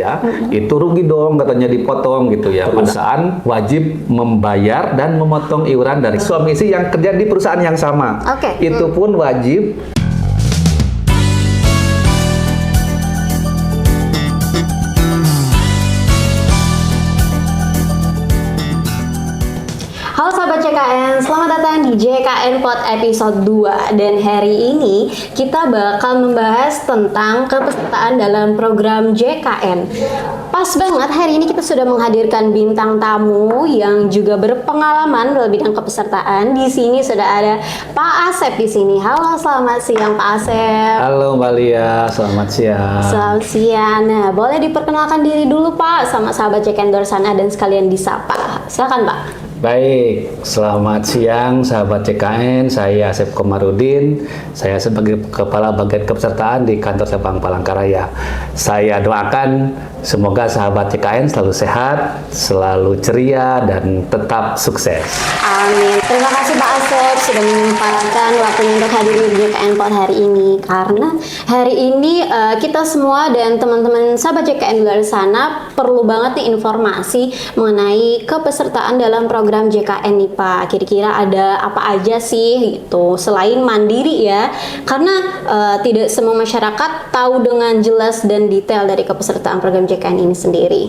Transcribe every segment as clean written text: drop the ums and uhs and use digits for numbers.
ya, itu rugi dong katanya dipotong gitu ya. Perusahaan wajib membayar dan memotong iuran dari suami istri yang kerja di perusahaan yang sama. Itu pun wajib. Halo sahabat JKN, selamat datang di JKN Pod episode 2. Dan hari ini kita bakal membahas tentang kepesertaan dalam program JKN. Pas banget hari ini kita sudah menghadirkan bintang tamu yang juga berpengalaman dalam bidang kepesertaan. Di sini sudah ada Pak Asep di sini. Halo, selamat siang Pak Asep. Halo Mbak Lia, selamat siang. Selamat siang. Nah, boleh diperkenalkan diri dulu Pak sama sahabat JKN di luar sana dan sekalian disapa. Silakan Pak. Baik, selamat siang sahabat CKN, saya Asep Komarudin, saya sebagai Kepala Bagian Kepesertaan di Kantor Cabang Palangkaraya. Saya doakan semoga sahabat CKN selalu sehat, selalu ceria, dan tetap sukses. Amin. Terima kasih Pak Asep sudah menyempatkan waktunya untuk hadir di JKN Pod hari ini. Karena hari ini kita semua dan teman-teman sahabat JKN di luar sana perlu banget nih informasi mengenai kepesertaan dalam program JKN nih Pak. Kira-kira ada apa aja sih gitu selain mandiri ya, karena tidak semua masyarakat tahu dengan jelas dan detail dari kepesertaan program JKN ini sendiri.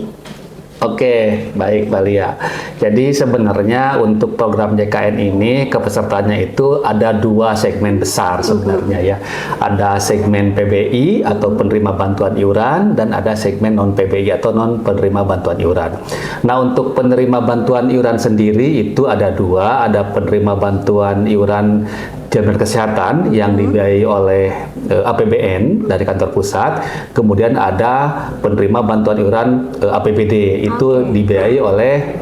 Oke, baik Mbak Lia. Jadi sebenarnya untuk program JKN ini kepesertaannya itu ada dua segmen besar sebenarnya ya. Ada segmen PBI atau penerima bantuan iuran dan ada segmen non PBI atau non penerima bantuan iuran. Nah, untuk penerima bantuan iuran sendiri itu ada dua, ada penerima bantuan iuran jaminan kesehatan yang dibiayai oleh APBN dari kantor pusat, kemudian ada penerima bantuan iuran APBD itu dibiayai oleh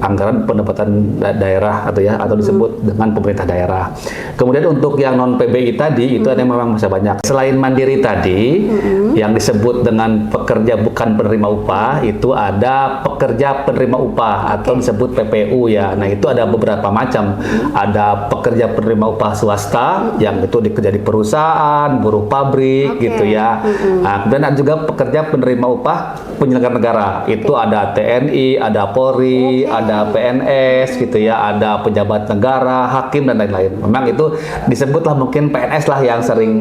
anggaran pendapatan daerah atau disebut dengan pemerintah daerah. Kemudian untuk yang non PBI tadi itu ada yang memang masih banyak. Selain mandiri tadi yang disebut dengan pekerja bukan penerima upah, itu ada pekerja penerima upah atau disebut PPU ya. Nah, itu ada beberapa macam. Ada pekerja penerima upah swasta yang itu dikerja di perusahaan, buruh pabrik gitu ya. Nah, kemudian ada juga pekerja penerima upah penyelenggara negara. Itu ada TNI, ada Polri, ada PNS gitu ya, ada pejabat negara, hakim dan lain-lain. Memang itu disebutlah mungkin PNS lah yang sering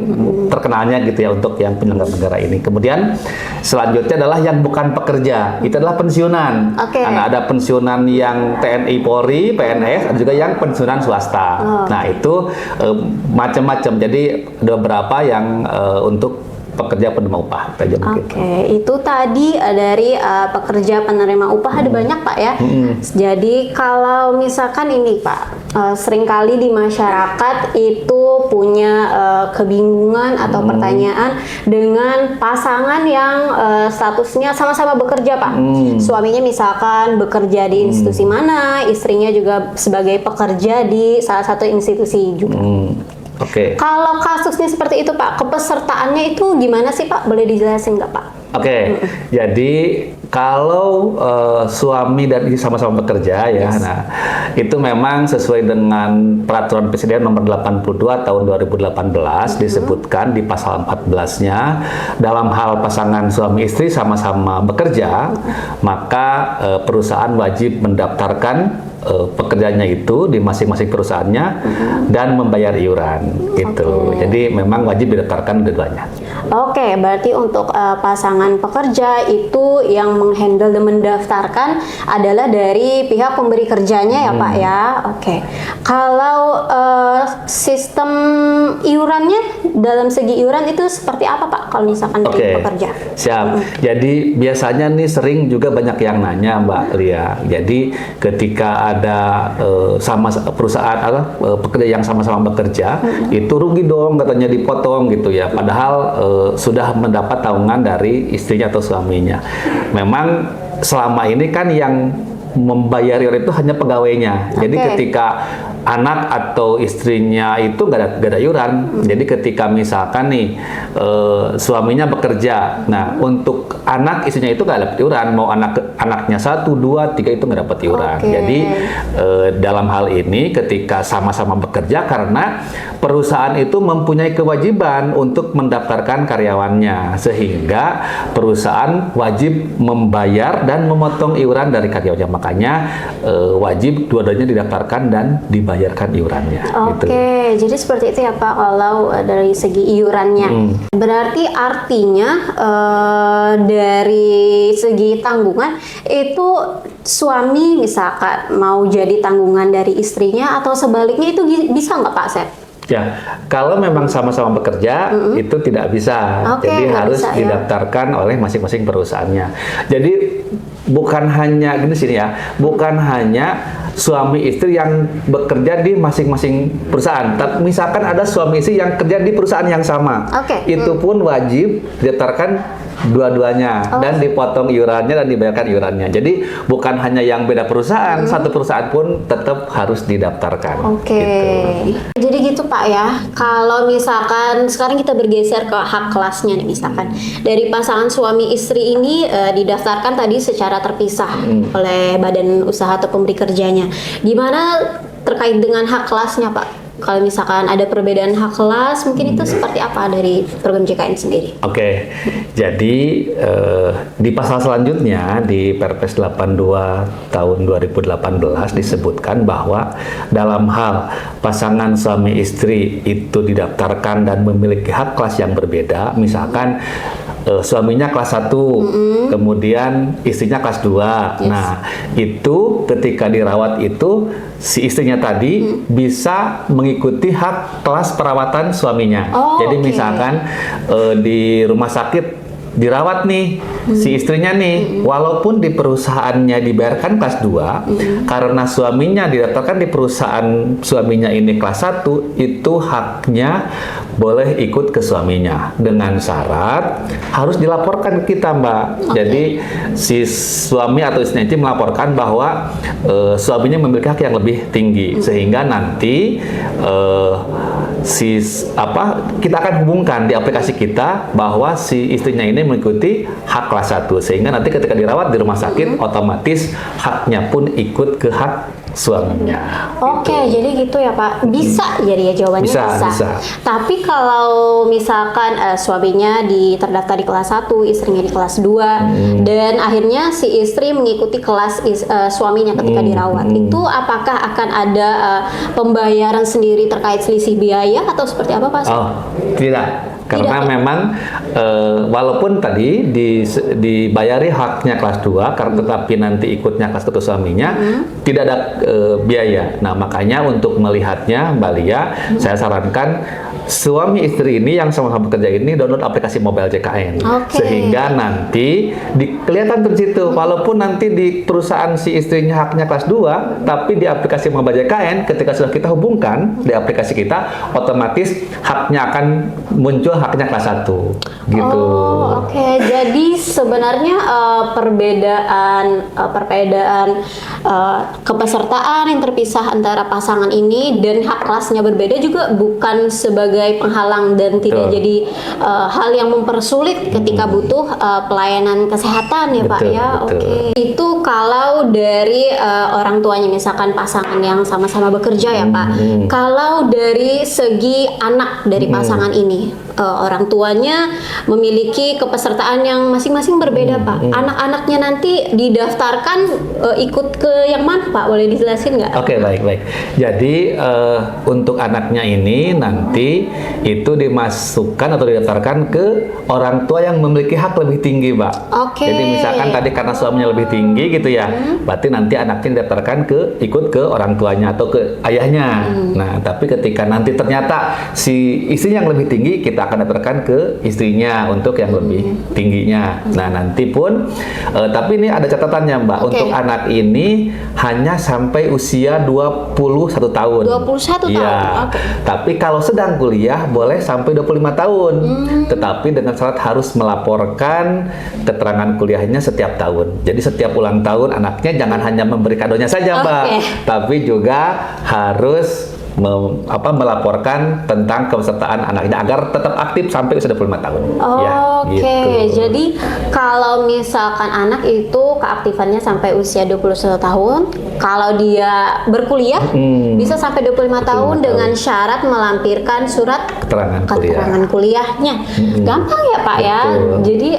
terkenalnya gitu ya untuk yang penyelenggara negara ini. Kemudian selanjutnya adalah yang bukan pekerja. Itu adalah pensiunan. Nah, ada pensiunan yang TNI, Polri, PNS, ada juga yang pensiunan swasta. Nah, itu macam-macam. Jadi ada beberapa yang untuk pekerja penerima upah. Itu tadi dari pekerja penerima upah ada banyak Pak ya. Jadi kalau misalkan ini Pak, seringkali di masyarakat itu punya kebingungan atau pertanyaan dengan pasangan yang statusnya sama-sama bekerja Pak. Suaminya misalkan bekerja di institusi mana, istrinya juga sebagai pekerja di salah satu institusi juga. Kalau kasusnya seperti itu Pak, kepesertaannya itu gimana sih Pak? Boleh dijelasin nggak Pak? Jadi kalau suami dan istri sama-sama bekerja ya, nah itu memang sesuai dengan Peraturan Presiden Nomor 82 Tahun 2018 disebutkan di pasal 14-nya dalam hal pasangan suami istri sama-sama bekerja, maka perusahaan wajib mendaftarkan pekerjaannya itu di masing-masing perusahaannya dan membayar iuran gitu. Jadi memang wajib didaftarkan keduanya. Berarti untuk pasangan pekerja itu yang menghandle dan mendaftarkan adalah dari pihak pemberi kerjanya ya Pak ya. Kalau sistem iurannya dalam segi iuran itu seperti apa Pak kalau misalkan dari pekerja? Siap. Jadi biasanya nih sering juga banyak yang nanya Mbak Lia. Jadi ketika ada sama perusahaan atau pekerja yang sama-sama bekerja, itu rugi dong katanya dipotong gitu ya. Padahal sudah mendapat tanggungan dari istrinya atau suaminya. Memang selama ini kan yang membayar iuran itu hanya pegawainya. Jadi ketika anak atau istrinya itu gak ada iuran. Jadi ketika misalkan nih suaminya bekerja, nah untuk anak istrinya itu gak dapat iuran. Mau anaknya 1, 2, 3 itu gak dapat iuran. Oke. Jadi dalam hal ini ketika sama-sama bekerja, karena perusahaan itu mempunyai kewajiban untuk mendaftarkan karyawannya, sehingga perusahaan wajib membayar dan memotong iuran dari karyawannya. Makanya wajib dua-duanya didaftarkan dan dibayarkan iurannya. Oke, Gitu. jadi seperti itu ya Pak kalau dari segi iurannya. Berarti artinya dari segi tanggungan itu suami misalkan mau jadi tanggungan dari istrinya atau sebaliknya itu bisa nggak Pak Sep? Ya, kalau memang sama-sama bekerja itu tidak bisa. Oke, Jadi nggak harus bisa, ya. didaftarkan oleh masing-masing perusahaannya. Jadi bukan hanya gini sini ya, bukan hanya suami istri yang bekerja di masing-masing perusahaan. Tapi misalkan ada suami istri yang kerja di perusahaan yang sama, Oke. itu pun wajib didaftarkan dua-duanya dan dipotong iurannya dan dibayarkan iurannya. Jadi bukan hanya yang beda perusahaan, satu perusahaan pun tetap harus didaftarkan. Oke. Gitu. Jadi gitu Pak ya. Kalau misalkan sekarang kita bergeser ke hak kelasnya nih, misalkan dari pasangan suami istri ini didaftarkan tadi secara terpisah oleh badan usaha atau pemberi kerjanya. Gimana terkait dengan hak kelasnya Pak? Kalau misalkan ada perbedaan hak kelas, mungkin itu seperti apa dari program JKN sendiri? Oke, jadi di pasal selanjutnya di Perpres 82 tahun 2018 disebutkan bahwa dalam hal pasangan suami istri itu didaftarkan dan memiliki hak kelas yang berbeda, misalkan suaminya kelas 1, kemudian istrinya kelas 2. Yes. Nah, itu ketika dirawat itu si istrinya tadi bisa mengikuti hak kelas perawatan suaminya. Oh, Jadi oke. misalkan di rumah sakit dirawat nih si istrinya nih, walaupun di perusahaannya dibayarkan kelas 2, karena suaminya didaftarkan di perusahaan suaminya ini kelas 1, itu haknya boleh ikut ke suaminya dengan syarat harus dilaporkan ke kita, Mbak. Jadi si suami atau istrinya itu melaporkan bahwa suaminya memiliki hak yang lebih tinggi, sehingga nanti kita akan hubungkan di aplikasi kita bahwa si istrinya ini mengikuti hak kelas 1, sehingga nanti ketika dirawat di rumah sakit otomatis haknya pun ikut ke hak suaminya. Oke, jadi gitu ya Pak. Bisa jadi ya jawabannya Bisa. Tapi kalau misalkan suaminya terdaftar di kelas 1, istrinya di kelas 2, dan akhirnya si istri mengikuti kelas suaminya ketika dirawat, itu apakah akan ada pembayaran sendiri terkait selisih biaya atau seperti apa Pak? Oh, tidak. Karena Tidak, ya? memang walaupun tadi dibayari haknya kelas 2, karena tetapi nanti ikutnya kelas 1 suaminya, tidak ada biaya. Nah, makanya untuk melihatnya, Mbak Lia, saya sarankan suami istri ini yang sama-sama bekerja ini download aplikasi mobile JKN. Oke. Sehingga nanti kelihatan di situ, walaupun nanti di perusahaan si istrinya haknya kelas 2, tapi di aplikasi mobile JKN ketika sudah kita hubungkan di aplikasi kita, otomatis haknya akan muncul haknya kelas 1 gitu. Oh, oke. Jadi sebenarnya perbedaan kepesertaan yang terpisah antara pasangan ini dan hak kelasnya berbeda juga bukan sebagai penghalang dan tidak Betul. jadi hal yang mempersulit ketika butuh pelayanan kesehatan ya Pak Betul, ya. betul. Oke. Itu kalau dari orang tuanya, misalkan pasangan yang sama-sama bekerja ya Pak. Kalau dari segi anak dari pasangan ini, orang tuanya memiliki kepesertaan yang masing-masing berbeda Pak. Anak-anaknya nanti didaftarkan ikut ke yang mana Pak? Boleh dijelasin nggak? Oke, baik. Jadi untuk anaknya ini nanti itu dimasukkan atau didaftarkan ke orang tua yang memiliki hak lebih tinggi, Mbak. Oke. Jadi misalkan tadi karena suaminya lebih tinggi gitu ya, berarti nanti anaknya didaftarkan ikut ke orang tuanya atau ke ayahnya. Nah, tapi ketika nanti ternyata si istrinya yang lebih tinggi, kita akan daftarkan ke istrinya JKN-nya untuk yang lebih tingginya. Nah, nanti pun tapi ini ada catatannya, Mbak. Oke. Untuk anak ini hanya sampai usia 21 tahun. 21 tahun. Iya. Oke. Tapi kalau sedang kuliah boleh sampai 25 tahun. Tetapi dengan syarat harus melaporkan keterangan kuliahnya setiap tahun. Jadi setiap ulang tahun anaknya jangan hanya memberi kadonya saja, Mbak, Oke. tapi juga harus melaporkan tentang kepesertaan anaknya agar tetap aktif sampai usia 25 tahun. Ya, Oke, gitu. jadi kalau misalkan anak itu keaktifannya sampai usia 21 tahun, kalau dia berkuliah bisa sampai 25 tahun dengan syarat melampirkan surat keterangan kuliah. kuliahnya. Gampang ya Pak ya. Betul. Jadi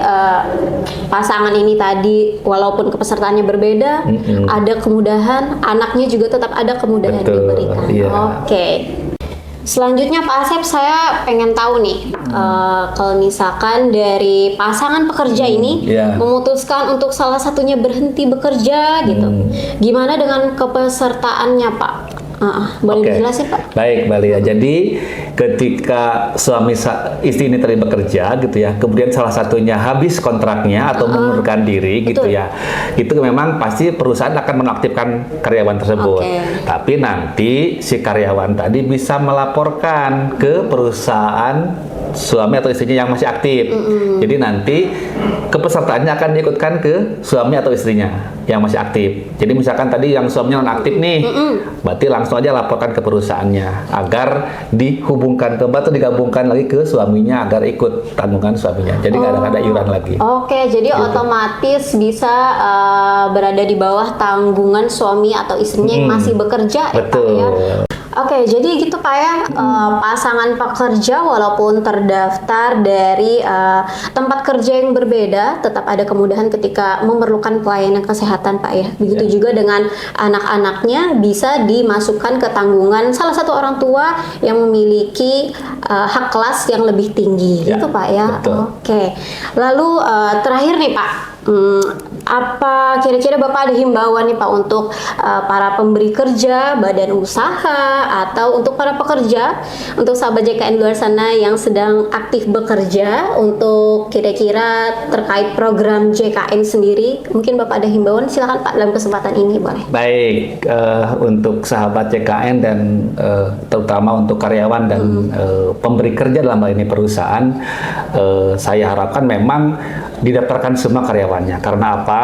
pasangan ini tadi walaupun kepesertaannya berbeda, ada kemudahan, anaknya juga tetap ada kemudahan Betul, diberikan. iya. Oke. Selanjutnya Pak Asep, saya pengen tahu nih, kalau misalkan dari pasangan pekerja ini Iya. memutuskan untuk salah satunya berhenti bekerja gitu, gimana dengan kepesertaannya Pak? Boleh Oke. dijelasin Pak? Baik, Mbak Lia. Jadi ketika istri ini tadi bekerja gitu ya, kemudian salah satunya habis kontraknya atau mengundurkan diri gitu Betul. ya, itu memang pasti perusahaan akan menaktifkan karyawan tersebut. Oke. Tapi nanti si karyawan tadi bisa melaporkan ke perusahaan suami atau istrinya yang masih aktif. Jadi nanti kepesertaannya akan diikutkan ke suami atau istrinya yang masih aktif. Jadi misalkan tadi yang suaminya non aktif nih, berarti langsung aja laporkan ke perusahaannya agar dihubungkan atau digabungkan lagi ke suaminya agar ikut tanggungan suaminya. Jadi nggak ada iuran lagi. Oke, jadi otomatis bisa berada di bawah tanggungan suami atau istrinya yang masih bekerja ya Pak Betul. ya. Oke, jadi gitu Pak ya, pasangan pekerja walaupun terdaftar dari tempat kerja yang berbeda, tetap ada kemudahan ketika memerlukan pelayanan kesehatan Pak ya. Begitu juga dengan anak-anaknya bisa dimasukkan ke tanggungan salah satu orang tua yang memiliki hak kelas yang lebih tinggi, Ya, gitu Pak ya. betul. Oke, lalu terakhir nih Pak, apa kira-kira Bapak ada himbauan nih Pak untuk para pemberi kerja, badan usaha, atau untuk para pekerja, untuk sahabat JKN di luar sana yang sedang aktif bekerja, untuk kira-kira terkait program JKN sendiri, mungkin Bapak ada himbauan, silakan Pak dalam kesempatan ini boleh. Baik, untuk sahabat JKN dan terutama untuk karyawan dan pemberi kerja dalam hal ini perusahaan, saya harapkan memang didaftarkan semua karyawannya. Karena apa?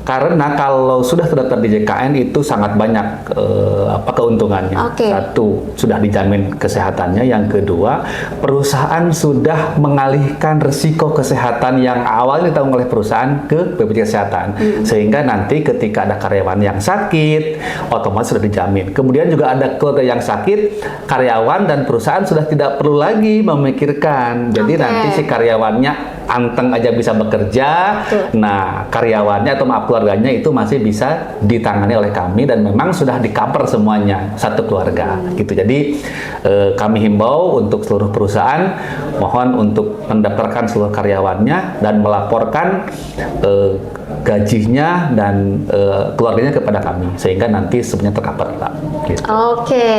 Karena kalau sudah terdaftar di JKN itu sangat banyak keuntungannya. Oke. Satu, sudah dijamin kesehatannya. Yang kedua, perusahaan sudah mengalihkan risiko kesehatan yang awalnya ditanggung oleh perusahaan ke BPJS Kesehatan. Sehingga nanti ketika ada karyawan yang sakit, otomatis sudah dijamin. Kemudian juga ada keluarga yang sakit, karyawan dan perusahaan sudah tidak perlu lagi memikirkan. Jadi Oke. nanti si karyawannya anteng aja bisa bekerja. Betul. Nah, karyawannya atau keluarganya itu masih bisa ditangani oleh kami dan memang sudah di-cover semuanya satu keluarga gitu. Jadi kami himbau untuk seluruh perusahaan mohon untuk mendaftarkan seluruh karyawannya dan melaporkan gajinya dan keluarganya kepada kami sehingga nanti semuanya tercover, Pak. Gitu. Oke,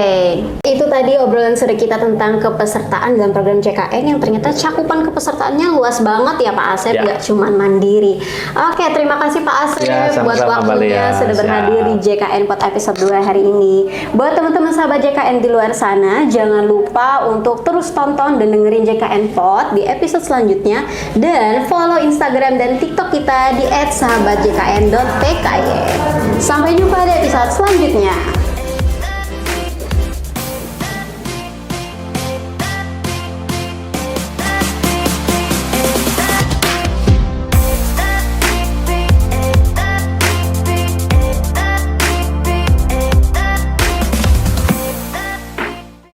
itu tadi obrolan seru kita tentang kepesertaan dalam program JKN yang ternyata cakupan kepesertaannya luas banget ya Pak Asep, Ya. nggak cuma mandiri. Oke, terima kasih Pak Asep Ya, buat sama-sama, Mbak waktunya Lia. sudah berhadir Siap. di JKN Pod episode 2 hari ini. Buat teman-teman sahabat JKN di luar sana, jangan lupa untuk terus tonton dan dengerin JKN Pod di episode selanjutnya dan follow Instagram dan TikTok kita di @sahabatjkn.tky. Sampai jumpa di episode selanjutnya.